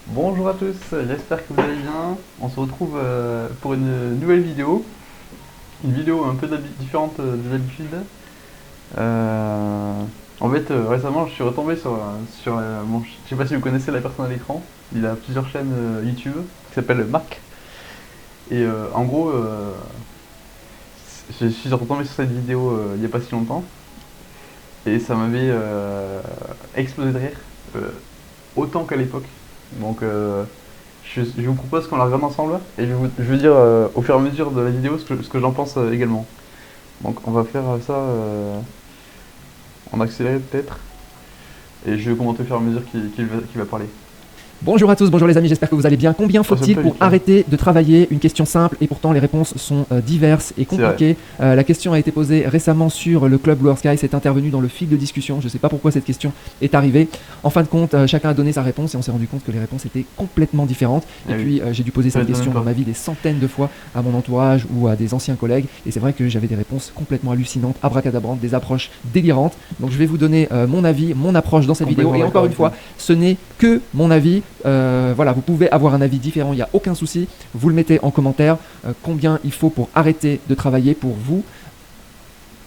Bonjour à tous, j'espère que vous allez bien. On se retrouve pour une nouvelle vidéo. Une vidéo un peu différente de d'habitude. Récemment, je suis retombé sur je sais pas si vous connaissez la personne à l'écran. Il a plusieurs chaînes YouTube qui s'appelle Marc. Et en gros, je suis retombé sur cette vidéo il n'y a pas si longtemps. Et ça m'avait explosé de rire, autant qu'à l'époque. Donc je vous propose qu'on la regarde ensemble et je vais dire au fur et à mesure de la vidéo ce que j'en pense également. Donc on va faire ça en accéléré peut-être et je vais commenter au fur et à mesure qu'il va parler. Bonjour à tous, bonjour les amis, j'espère que vous allez bien. Combien faut-il pour arrêter de travailler? Une question simple et pourtant les réponses sont diverses et compliquées. La question a été posée récemment sur le club Blue Sky, c'est intervenu dans le fil de discussion. Je ne sais pas pourquoi cette question est arrivée. En fin de compte, chacun a donné sa réponse et on s'est rendu compte que les réponses étaient complètement différentes. Et puis j'ai dû poser cette question dans ma vie des centaines de fois à mon entourage ou à des anciens collègues. Et c'est vrai que j'avais des réponses complètement hallucinantes, abracadabrantes, des approches délirantes. Donc je vais vous donner mon avis, mon approche dans cette vidéo. Et encore une fois, ce n'est que mon avis. Voilà, vous pouvez avoir un avis différent, il n'y a aucun souci. Vous le mettez en commentaire. Combien il faut pour arrêter de travailler pour vous?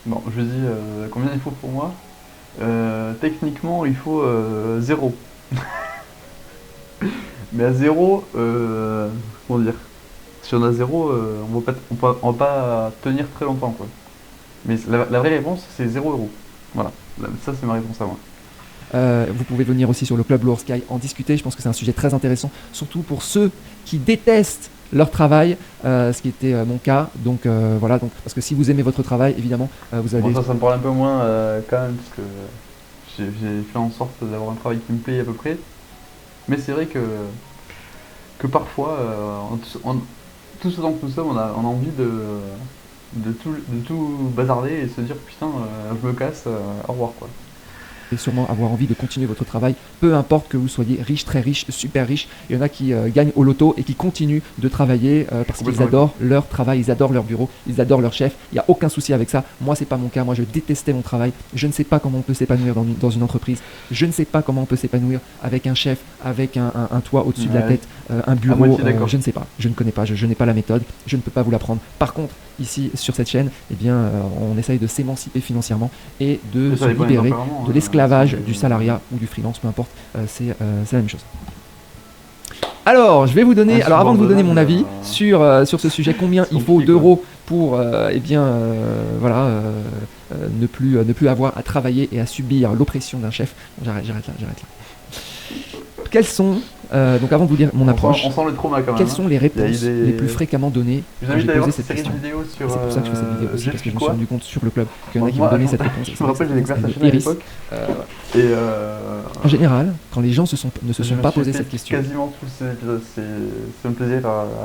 Bon, je dis combien il faut pour moi. Techniquement, il faut 0. Mais à 0, comment dire, si on a 0, on va pas tenir très longtemps, quoi. Mais la vraie réponse, c'est 0 €. Voilà, ça c'est ma réponse à moi. Vous pouvez venir aussi sur le club Blue Sky en discuter. Je pense que c'est un sujet très intéressant, surtout pour ceux qui détestent leur travail, ce qui était mon cas. Donc voilà, parce que si vous aimez votre travail, évidemment, vous allez... Bon, ça me parle un peu moins quand même, parce que j'ai fait en sorte d'avoir un travail qui me plaît à peu près. Mais c'est vrai que parfois, tout ce temps que nous sommes, on a envie de tout bazarder et se dire putain, je me casse, au revoir quoi. Et sûrement avoir envie de continuer votre travail, peu importe que vous soyez riche, très riche, super riche. Il y en a qui gagnent au loto et qui continuent de travailler parce qu'ils adorent leur travail, ils adorent leur bureau, ils adorent leur chef. Il n'y a aucun souci avec ça. Moi, c'est pas mon cas. Moi, je détestais mon travail. Je ne sais pas comment on peut s'épanouir dans une entreprise. Je ne sais pas comment on peut s'épanouir avec un chef, avec un toit au-dessus de la tête, un bureau. Je ne sais pas. Je ne connais pas. Je n'ai pas la méthode. Je ne peux pas vous l'apprendre. Par contre, ici, sur cette chaîne, eh bien, on essaye de s'émanciper financièrement et de se libérer de l'esclavage, du salariat ou du freelance, peu importe, c'est la même chose. Alors, je vais vous donner, avant de vous donner mon avis sur ce sujet, combien il faut d'euros pour voilà, ne plus avoir à travailler et à subir l'oppression d'un chef. Bon, j'arrête là. Quels sont, donc avant de vous dire mon approche, on sent le trauma quand même, quelles sont les réponses les plus fréquemment données quand j'ai posé cette question? C'est pour ça que je fais cette vidéo aussi, parce que je me suis rendu compte sur le club qu'il y en a qui m'ont m'ont donné cette réponse. Je me rappelle, j'ai découvert cette chaîne à l'époque. En général, quand les gens ne se sont pas posé cette question, quasiment tous ces épisodes, c'est un plaisir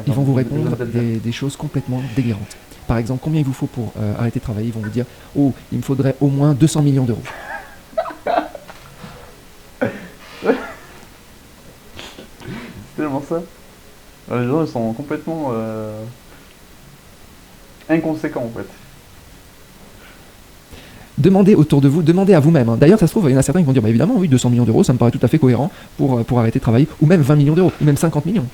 ils vont vous répondre des choses complètement délirantes. Par exemple, combien il vous faut pour arrêter de travailler? Ils vont vous dire, oh, il me faudrait au moins 200 millions d'euros. C'est tellement ça. Les gens ils sont complètement inconséquents en fait. Demandez autour de vous, demandez à vous-même. D'ailleurs, ça se trouve, il y en a certains qui vont dire, bah évidemment, oui, 200 millions d'euros, ça me paraît tout à fait cohérent pour arrêter de travailler, ou même 20 millions d'euros, ou même 50 millions.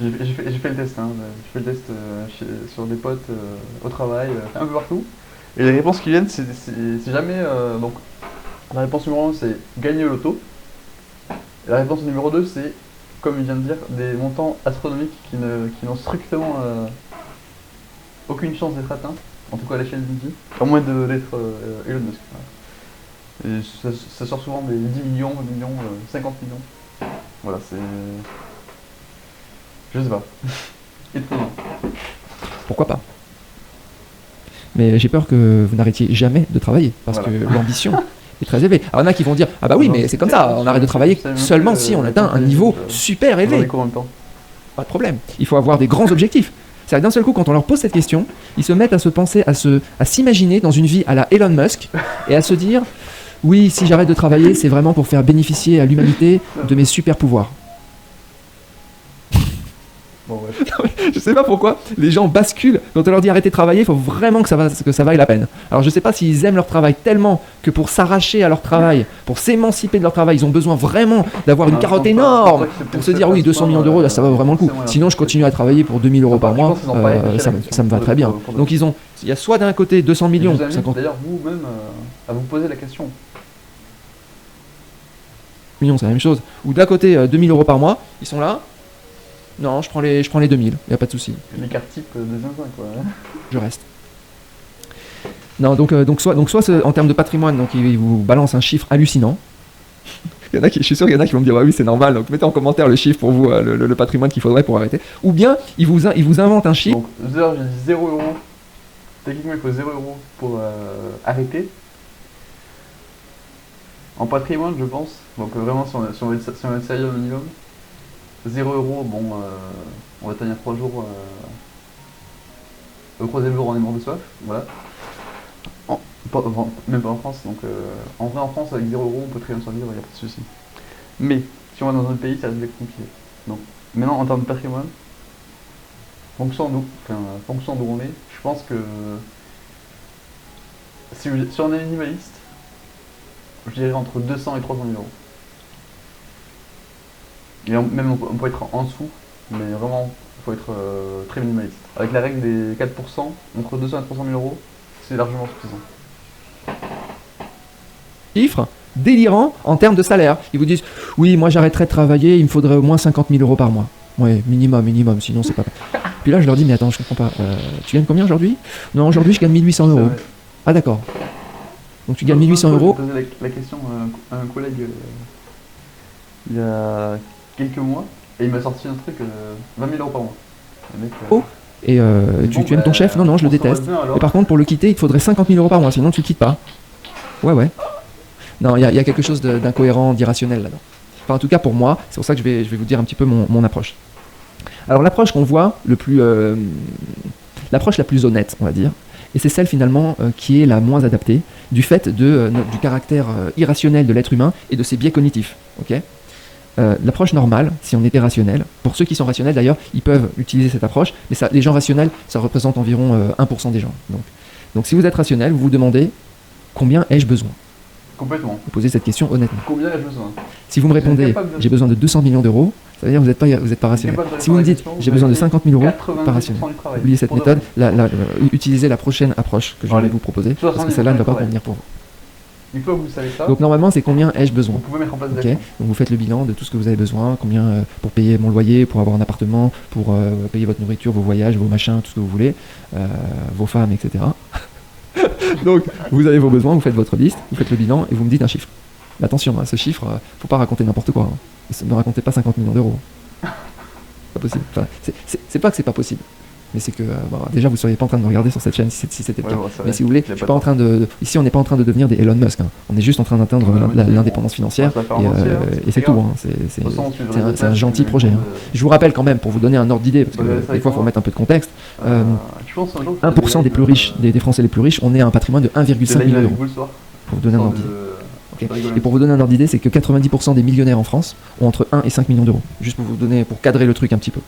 J'ai fait le test, sur des potes au travail, un peu partout. Et les réponses qui viennent, c'est jamais. Donc, la réponse numéro 1, c'est gagner au loto. Et la réponse numéro 2, c'est, comme il vient de dire, des montants astronomiques qui n'ont strictement aucune chance d'être atteints. En tout cas à l'échelle d'une vie, à moins d'être Elon Musk. Voilà. Et ça sort souvent des 10 millions, 20 millions, 50 millions. Voilà, c'est... Je sais pas. Étonnant. Pourquoi pas? Mais j'ai peur que vous n'arrêtiez jamais de travailler, parce que l'ambition est très élevée. Alors il y en a qui vont dire, ah bah oui, mais c'est comme ça, on arrête de travailler seulement si on atteint un niveau super élevé. Pas de problème, il faut avoir des grands objectifs. C'est-à-dire que d'un seul coup, quand on leur pose cette question, ils se mettent à se penser, à s'imaginer dans une vie à la Elon Musk et à se dire, oui, si j'arrête de travailler, c'est vraiment pour faire bénéficier à l'humanité de mes super pouvoirs. Bon, ouais. Je sais pas pourquoi les gens basculent. Quand on leur dit arrêtez de travailler, il faut vraiment que ça vaille la peine. Alors je sais pas s'ils aiment leur travail tellement que pour s'arracher à leur travail, pour s'émanciper de leur travail, ils ont besoin vraiment d'avoir une carotte énorme pour se dire oui, 200 millions d'euros, là ça va vraiment le coup. Sinon je continue à travailler pour 2000 euros par mois, ça me va très bien. Donc il y a soit d'un côté 200 millions, 50 d'ailleurs vous-même à vous poser la question. Millions, c'est la même chose. Ou d'un côté 2000 euros par mois, ils sont là. Non, je prends les 2000, il n'y a pas de souci. Les cartes type de zinzin quoi. Je reste. Non, donc soit en termes de patrimoine, donc il vous balance un chiffre hallucinant. Je suis sûr qu'il y en a qui vont me dire oui c'est normal, donc mettez en commentaire le chiffre pour vous, le patrimoine qu'il faudrait pour arrêter. Ou bien il vous invente un chiffre. Donc j'ai dit 0 euros. Techniquement il faut 0 euros pour arrêter. En patrimoine je pense, donc vraiment si on veut être sérieux au minimum, 0 euros, bon on va tenir 3 jours, au troisième jour on est mort de soif, voilà. Même pas en France, donc en vrai en France avec 0 euros on peut très bien survivre, il n'y a pas de souci. Mais si on va dans un autre pays ça risque d'être compliqué. Donc maintenant en termes de patrimoine, fonction d'où on est, je pense que si on est minimaliste, je dirais entre 200 et 300 000 euros. Et même on peut être en dessous, mais vraiment il faut être très minimaliste. Avec la règle des 4%, entre 200 et 300 000 euros, c'est largement suffisant. Chiffre délirant en termes de salaire. Ils vous disent oui, moi j'arrêterai de travailler, il me faudrait au moins 50 000 euros par mois. Ouais, minimum, sinon c'est pas. Puis là je leur dis mais attends, je comprends pas. Tu gagnes combien aujourd'hui? Non, aujourd'hui je gagne 1800 euros. Ah d'accord. Donc tu gagnes 1800 euros. J'ai posé la question à un collègue il y a quelques mois et il m'a sorti un truc 20 000 euros par mois. Et tu aimes ton chef? Non, je le déteste. Et par contre, pour le quitter, il te faudrait 50 000 euros par mois, sinon tu le quittes pas. Ouais. Non, il y a quelque chose d'incohérent, d'irrationnel là-dedans. Enfin, en tout cas, pour moi, c'est pour ça que je vais vous dire un petit peu mon approche. Alors, l'approche qu'on voit, l'approche la plus honnête, on va dire, et c'est celle finalement qui est la moins adaptée, du fait du caractère irrationnel de l'être humain et de ses biais cognitifs. Ok. L'approche normale, si on était rationnel, pour ceux qui sont rationnels d'ailleurs, ils peuvent utiliser cette approche, mais les gens rationnels, ça représente environ 1% des gens. Donc si vous êtes rationnel, vous vous demandez combien ai-je besoin? Complètement. Vous posez cette question honnêtement. Combien ai-je besoin? Si vous me répondez j'ai besoin de 200 millions d'euros, ça veut dire que vous n'êtes pas rationnel. Si vous me dites j'ai besoin de 50 000 euros, pas rationnel. Oubliez cette méthode, utilisez la prochaine approche que je vais vous proposer, parce que celle-là ne va pas convenir pour vous. Une fois que vous savez ça, donc normalement c'est combien ai-je besoin? Vous pouvez mettre en place des actions. Donc vous faites le bilan de tout ce que vous avez besoin, combien pour payer mon loyer, pour avoir un appartement, pour payer votre nourriture, vos voyages, vos machins, tout ce que vous voulez, vos femmes, etc. Donc vous avez vos besoins, vous faites votre liste, vous faites le bilan et vous me dites un chiffre. Mais attention, ce chiffre, faut pas raconter n'importe quoi. Ne racontez pas 50 millions d'euros. Pas possible. Enfin, c'est pas que c'est pas possible. Mais c'est que déjà vous ne seriez pas en train de me regarder sur cette chaîne si c'était le cas. Mais si vous voulez, je suis pas en train ici on n'est pas en train de devenir des Elon Musk. Hein. On est juste en train d'atteindre l'indépendance financière et c'est tout. Hein. C'est un gentil projet. Hein. Je vous rappelle quand même pour vous donner un ordre d'idée parce que des fois il faut remettre un peu de contexte. 1% des plus riches, des Français les plus riches, on est à un patrimoine de 1,5 million d'euros. Pour vous donner un ordre d'idée. Et pour vous donner un ordre d'idée, c'est que 90% des millionnaires en France ont entre 1 et 5 millions d'euros. Juste pour vous donner, pour cadrer le truc un petit peu.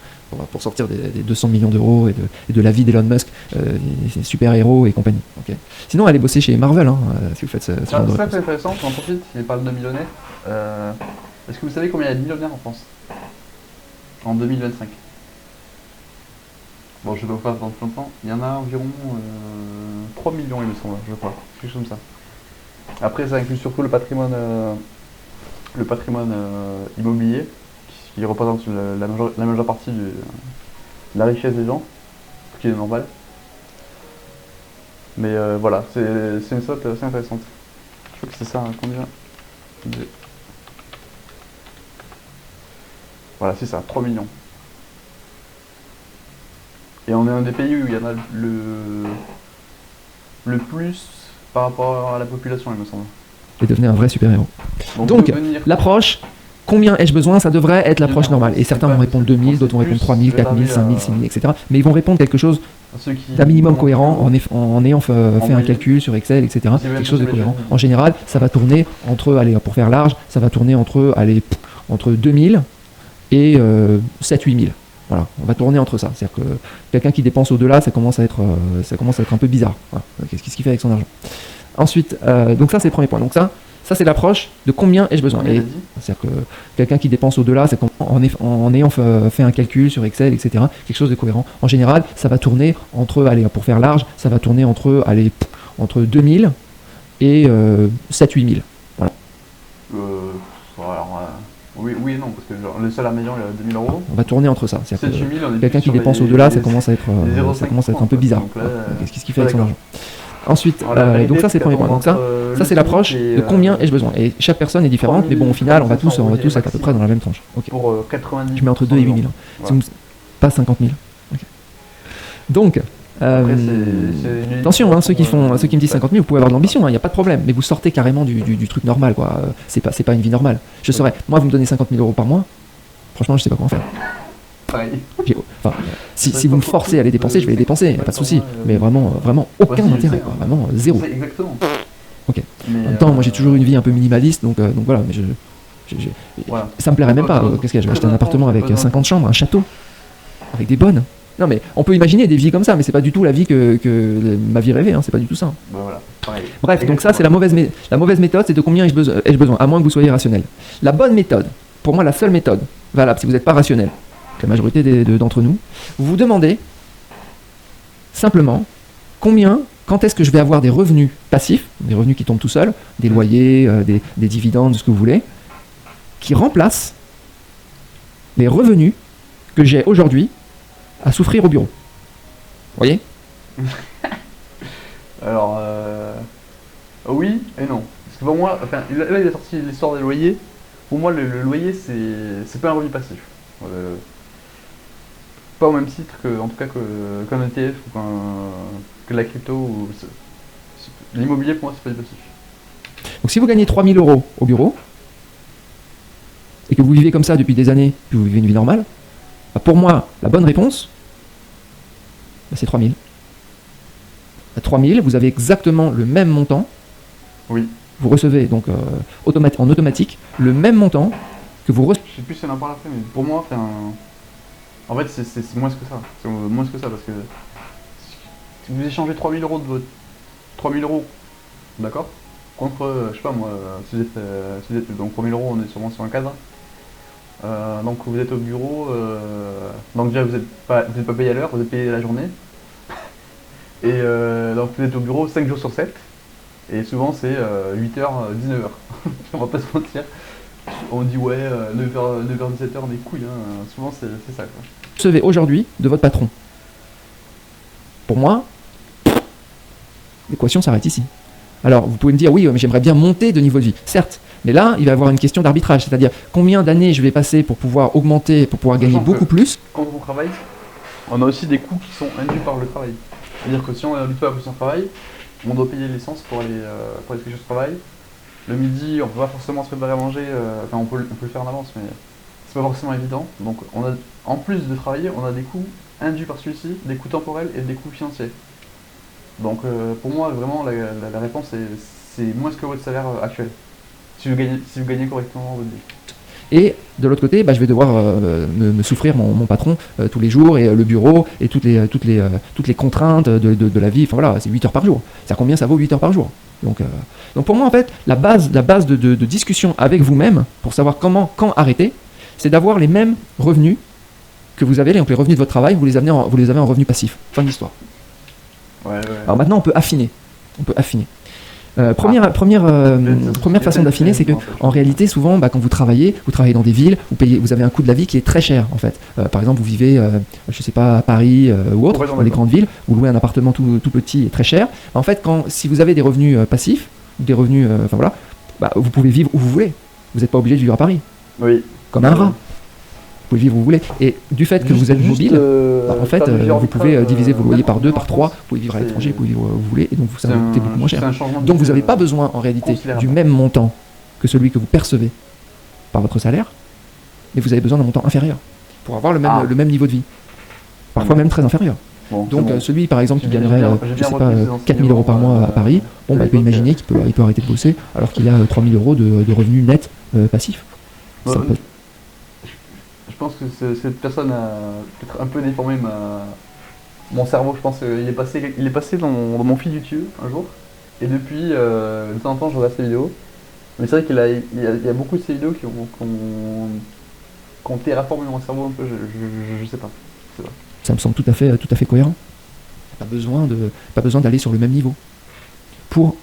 Pour sortir des 200 millions d'euros et de la vie d'Elon Musk, des super-héros et compagnie. Okay. Sinon, allez bosser chez Marvel, hein, si vous faites ce genre de... C'est intéressant, j'en profite, il parle de millionnaires. Est-ce que vous savez combien il y a de millionnaires en France en 2025? Bon, je vais pas vous faire dans longtemps. Il y en a environ 3 millions, il me semble, je crois. Quelque chose comme ça. Après, ça inclut surtout le patrimoine immobilier, qui représente la majeure partie de la richesse des gens, ce qui est normal. Mais voilà, c'est une stat assez intéressante. Je crois que c'est ça, combien de... Voilà, c'est ça, 3 millions. Et on est un des pays où il y en a le plus par rapport à la population, il me semble. Et devenir un vrai super-héros. Donc l'approche, combien ai-je besoin, ça devrait être l'approche normale. Et certains vont répondre 2000, d'autres vont répondre 3000, 4000, 5000, 6000, etc. Mais ils vont répondre quelque chose d'un minimum cohérent en ayant fait un calcul sur Excel, etc. Quelque chose de cohérent. En général, ça va tourner entre, allez, pour faire large, ça va tourner entre 2000 et 7-8 000. Voilà, on va tourner entre ça. C'est-à-dire que quelqu'un qui dépense au-delà, ça commence à être un peu bizarre. Voilà. Qu'est-ce qu'il fait avec son argent? Ensuite, donc ça c'est le premier point. Donc ça c'est l'approche de combien ai-je besoin. C'est-à-dire que quelqu'un qui dépense au-delà, c'est en ayant fait un calcul sur Excel, etc. Quelque chose de cohérent. En général, ça va tourner entre, allez, pour faire large, ça va tourner entre 2000 et 7-8 000. Voilà. Oui et non, parce que genre, le salaire médian il est à 2000 euros. On va tourner entre ça. C'est-à-dire 7 000, quelqu'un qui dépense au-delà, ça commence à être un peu bizarre. Qu'est-ce qu'il fait avec son argent? Ensuite, donc ça c'est le premier point. Donc ça c'est l'approche de combien ai-je besoin. Et chaque personne est différente, mais bon au final on va tous être à peu près dans la même tranche. Okay. Pour 90. Tu mets entre 2 et 8 000. Voilà. Pas 50 000. Okay. Donc, attention, ceux qui me disent 50 000, vous pouvez avoir de l'ambition, il n'y a pas de problème, mais vous sortez carrément du truc normal, quoi. C'est pas une vie normale. Moi vous me donnez 50 000 euros par mois, franchement je sais pas quoi en faire. Enfin, si vous me forcez à les dépenser, je vais les dépenser, pas de souci. Mais vraiment aucun intérêt, quoi. Vraiment zéro. Exactement. Ok. En même temps, moi j'ai toujours une vie un peu minimaliste, donc voilà. Mais ça me plairait même pas. Qu'est-ce qu'il y a? Je vais acheter un appartement avec 50 chambres, un château, avec des bonnes. Non mais on peut imaginer des vies comme ça, mais c'est pas du tout la vie que ma vie rêvée. C'est pas du tout ça. Voilà. Bref, donc ça c'est la mauvaise méthode, c'est de combien ai-je besoin, à moins que vous soyez rationnel. La bonne méthode, pour moi la seule méthode valable, si vous n'êtes pas rationnel, la majorité d'entre nous, vous vous demandez simplement quand est-ce que je vais avoir des revenus passifs, des revenus qui tombent tout seuls, des loyers, des dividendes, ce que vous voulez, qui remplacent les revenus que j'ai aujourd'hui à souffrir au bureau. Vous voyez? Alors, oui et non. Parce que pour moi, là il a sorti l'histoire des loyers. Pour moi, le loyer, c'est pas un revenu passif. Pas au même titre en tout cas qu'un ETF ou que la crypto ou l'immobilier. Pour moi c'est pas du passif. Donc si vous gagnez 3 000 euros au bureau et que vous vivez comme ça depuis des années, que vous vivez une vie normale, pour moi la bonne réponse c'est 3 000. À 3 000 vous avez exactement le même montant. Oui. Vous recevez donc en automatique le même montant que vous recevez. Je sais plus si on en parle après, mais pour moi en fait, c'est moins que ça. C'est moins que ça parce que si vous échangez 3000 euros de votre 3000 euros, d'accord, contre, je sais pas moi, si vous êtes donc 3000 euros, on est sûrement sur un cadre. Donc vous êtes au bureau, donc déjà vous êtes pas payé à l'heure, vous êtes payé la journée. Et donc vous êtes au bureau 5 jours sur 7. Et souvent c'est 8h, 19h. On va pas se mentir. On dit ouais, 9h, 17h, on est couilles, souvent c'est ça quoi. Vous recevez aujourd'hui de votre patron. Pour moi, l'équation s'arrête ici. Alors vous pouvez me dire oui, mais j'aimerais bien monter de niveau de vie. Certes, mais là il va y avoir une question d'arbitrage, c'est-à-dire combien d'années je vais passer pour pouvoir augmenter, pour pouvoir gagner beaucoup plus. Quand on travaille, on a aussi des coûts qui sont induits par le travail. C'est-à-dire que si on est habitué à plus un travail, on doit payer l'essence pour aller quelque chose de travail. Le midi, on peut pas forcément se préparer à manger, enfin on peut le faire en avance, mais c'est pas forcément évident. Donc en plus de travailler, on a des coûts induits par celui-ci, des coûts temporels et des coûts financiers. Donc pour moi, vraiment, la réponse c'est moins que votre salaire actuel, si vous gagnez correctement votre vie. Et de l'autre côté, je vais devoir me souffrir mon patron tous les jours, et le bureau, et toutes les contraintes de la vie. Enfin voilà, c'est 8 heures par jour. C'est-à-dire combien ça vaut 8 heures par jour. Donc pour moi, en fait, la base de discussion avec vous-même, pour savoir quand arrêter, c'est d'avoir les mêmes revenus que vous avez, donc les revenus de votre travail, vous les avez en revenus passifs. Fin de l'histoire. Ouais. Alors maintenant, on peut affiner. Première façon d'affiner, c'est que en réalité, souvent, quand vous travaillez dans des villes, vous avez un coût de la vie qui est très cher en fait. Par exemple, vous vivez, je sais pas, à Paris ou autre, dans les grandes villes, vous louez un appartement tout petit et très cher. En fait, si vous avez des revenus passifs, des revenus, vous pouvez vivre où vous voulez. Vous n'êtes pas obligé de vivre à Paris. Oui. Comme un rat. Vous pouvez vivre où vous voulez. Et du fait que vous êtes mobile, en fait, vous pouvez diviser vos loyers par 2, par 3, vous pouvez vivre à l'étranger, vous pouvez vivre où vous voulez, et donc ça va coûter beaucoup moins cher. Donc vous n'avez pas besoin en réalité du même montant que celui que vous percevez par votre salaire, mais vous avez besoin d'un montant inférieur pour avoir le même niveau de vie. Parfois même très inférieur. Bon, donc celui par exemple qui gagnerait, je sais pas, 4 000 euros par mois à Paris, il peut imaginer qu'il peut arrêter de bosser alors qu'il a 3 000 euros de revenus nets passifs. Je pense que cette personne a peut-être un peu déformé mon cerveau. Je pense qu'il est passé dans mon feed YouTube un jour. Et depuis, de temps en temps, je regarde ses vidéos. Mais c'est vrai qu'il y a beaucoup de ces vidéos qui ont terraformé mon cerveau un peu. Je sais pas. Ça me semble tout à fait cohérent. Pas besoin d'aller sur le même niveau. Pour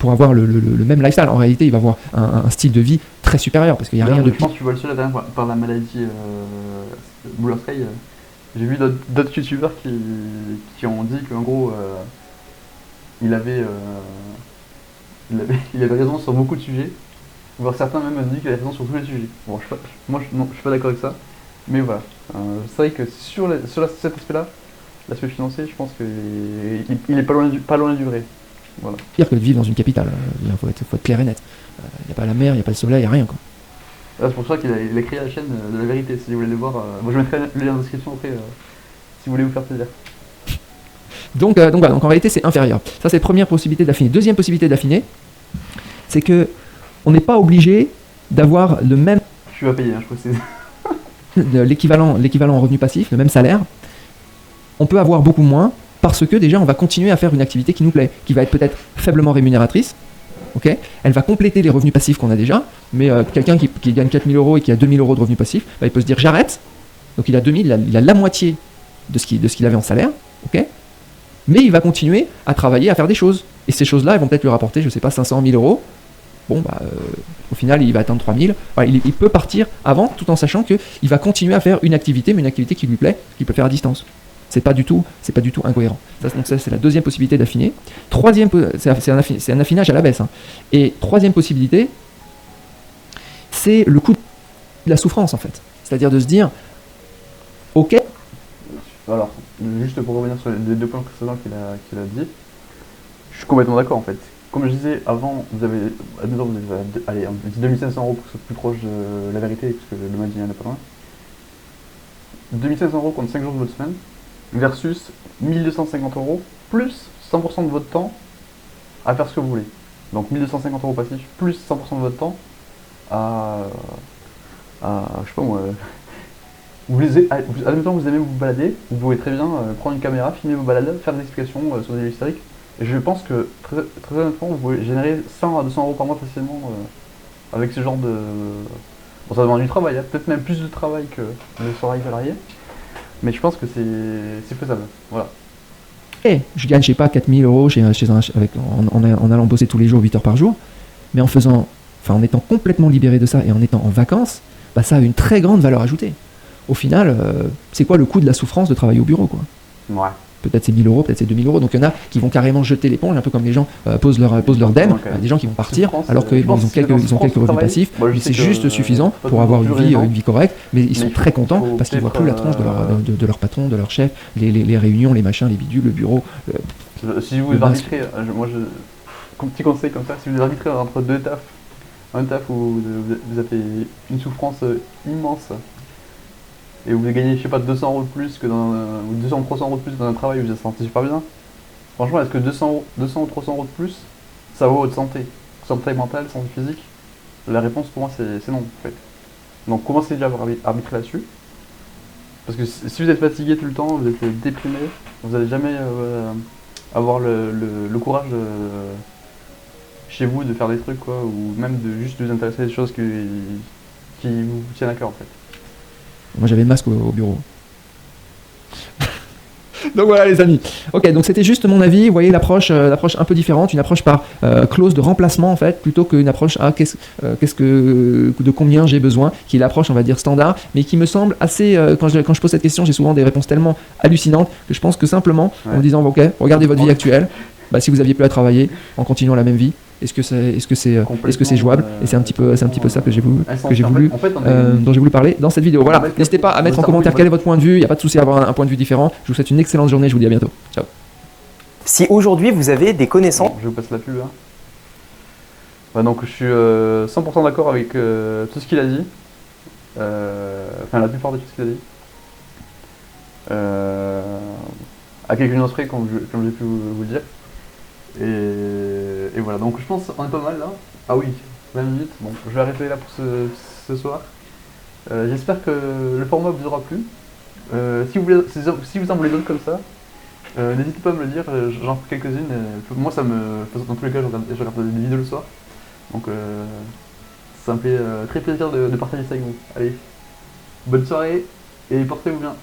avoir le même lifestyle. En réalité, il va avoir un style de vie très supérieur parce qu'il n'y a rien de Je pense que tu vois le seul atteint par la maladie Blue Sky. J'ai vu d'autres youtubeurs qui ont dit qu'en gros, il avait raison sur beaucoup de sujets. Voire certains même ont dit qu'il avait raison sur tous les sujets. Bon, je suis pas d'accord avec ça. Mais voilà. C'est vrai que sur cet aspect-là, l'aspect financier, je pense qu'il est pas loin du vrai. Voilà. Pire que de vivre dans une capitale. Il faut être clair et net. Il n'y a pas la mer, il n'y a pas le soleil, il n'y a rien, quoi. C'est pour ça qu'il a créé la chaîne de la vérité, si vous voulez le voir. Moi je mettrai le lien en description après, si vous voulez vous faire plaisir. Donc en réalité c'est inférieur. Ça c'est la première possibilité d'affiner. Deuxième possibilité d'affiner, c'est que on n'est pas obligé d'avoir le même... Je suis pas payé, je précise. l'équivalent en revenu passif, le même salaire. On peut avoir beaucoup moins parce que déjà on va continuer à faire une activité qui nous plaît, qui va être peut-être faiblement rémunératrice. Okay, elle va compléter les revenus passifs qu'on a déjà, mais quelqu'un qui gagne 4 000 € et qui a 2 000 € de revenus passifs, il peut se dire j'arrête. Donc il a 2 000, il a la moitié de ce qu'il avait en salaire, okay, mais il va continuer à travailler, à faire des choses. Et ces choses-là, elles vont peut-être lui rapporter, je sais pas, 500 000 €. Bon, au final, il va atteindre 3 000. Voilà, il peut partir avant, tout en sachant qu'il va continuer à faire une activité, mais une activité qui lui plaît, qu'il peut faire à distance. C'est pas du tout incohérent. Donc ça, c'est la deuxième possibilité d'affiner. Troisième, c'est un affinage à la baisse. Hein. Et troisième possibilité, c'est le coût de la souffrance, en fait. C'est-à-dire de se dire, ok. Alors, juste pour revenir sur les deux points précédents qu'il a dit, je suis complètement d'accord, en fait. Comme je disais avant, vous avez 2500 € pour que ce soit plus proche de la vérité, parce que le Madinah n'est pas loin. 2500 € contre 5 jours de votre semaine, versus 1250 € plus 100% de votre temps à faire ce que vous voulez. Donc 1250 € passifs plus 100% de votre temps à je sais pas moi, admettons que vous aimez vous balader, vous pouvez très bien prendre une caméra, filmer vos balades, faire des explications sur des lieux historiques. Et je pense que très honnêtement, vous pouvez générer 100 à 200 € par mois facilement avec ce genre de... Bon, ça demande du travail, hein, peut-être même plus de travail que le travail salarié. Mais je pense que c'est faisable. Voilà. Et je gagne, je sais pas, 4 000 € en allant bosser tous les jours 8 heures par jour, mais en étant complètement libéré de ça et en étant en vacances, ça a une très grande valeur ajoutée. Au final, c'est quoi le coût de la souffrance de travailler au bureau, quoi? Ouais. Peut-être c'est 1 000 €, peut-être c'est 2 000 €. Donc il y en a qui vont carrément jeter l'éponge, un peu comme les gens posent leur DEM. Des gens qui vont partir alors qu'ils ont quelques revenus passifs. Mais c'est juste suffisant pour avoir une vie correcte. Mais ils sont très contents parce qu'ils ne voient plus la tronche de leur patron, de leur chef, les réunions, les machins, les bidules, le bureau. Si vous arbitrez, comme petit conseil comme ça, si vous arbitrez entre deux tafs, un taf où vous avez une souffrance immense, et vous gagnez, je sais pas, 200 € de plus que ou 200 ou 300 € de plus dans un travail où vous êtes senti super bien. Franchement, est-ce que 200 ou 300 € de plus, ça vaut votre santé? Santé mentale, santé physique? La réponse pour moi c'est non, en fait. Donc commencez déjà à arbitrer là-dessus. Parce que si vous êtes fatigué tout le temps, vous êtes déprimé, vous n'allez jamais avoir le courage chez vous de faire des trucs, quoi, ou même de juste vous intéresser à des choses qui vous tiennent à cœur, en fait. Moi j'avais le masque au bureau. Donc voilà les amis. Ok, donc c'était juste mon avis. Vous voyez l'approche un peu différente, une approche par clause de remplacement en fait, plutôt qu'une approche à de combien j'ai besoin, qui est l'approche on va dire standard, mais qui me semble assez. Quand je pose cette question, j'ai souvent des réponses tellement hallucinantes que je pense que simplement en disant ok, regardez votre vie actuelle. Si vous aviez plus à travailler en continuant la même vie, est-ce que c'est jouable? Et c'est un petit peu ça que j'ai voulu dont j'ai voulu parler dans cette vidéo. Voilà, n'hésitez pas à mettre en commentaire quel est votre point de vue. Il n'y a pas de souci à avoir un point de vue différent. Je vous souhaite une excellente journée. Je vous dis à bientôt. Ciao. Si aujourd'hui vous avez des connaissances, je vous passe la pub là. Donc je suis 100% d'accord avec tout ce qu'il a dit. Enfin la plupart de tout ce qu'il a dit. À quelques nuances près, comme j'ai pu vous le dire. Et voilà, donc je pense qu'on est pas mal là. Ah oui, 20 minutes. Bon, je vais arrêter là pour ce soir. J'espère que le format vous aura plu. Si vous en voulez d'autres comme ça, n'hésitez pas à me le dire, j'en ferai quelques-unes. Moi, dans tous les cas, je regarde des vidéos le soir. Donc, ça me fait très plaisir de partager ça avec vous. Allez, bonne soirée et portez-vous bien.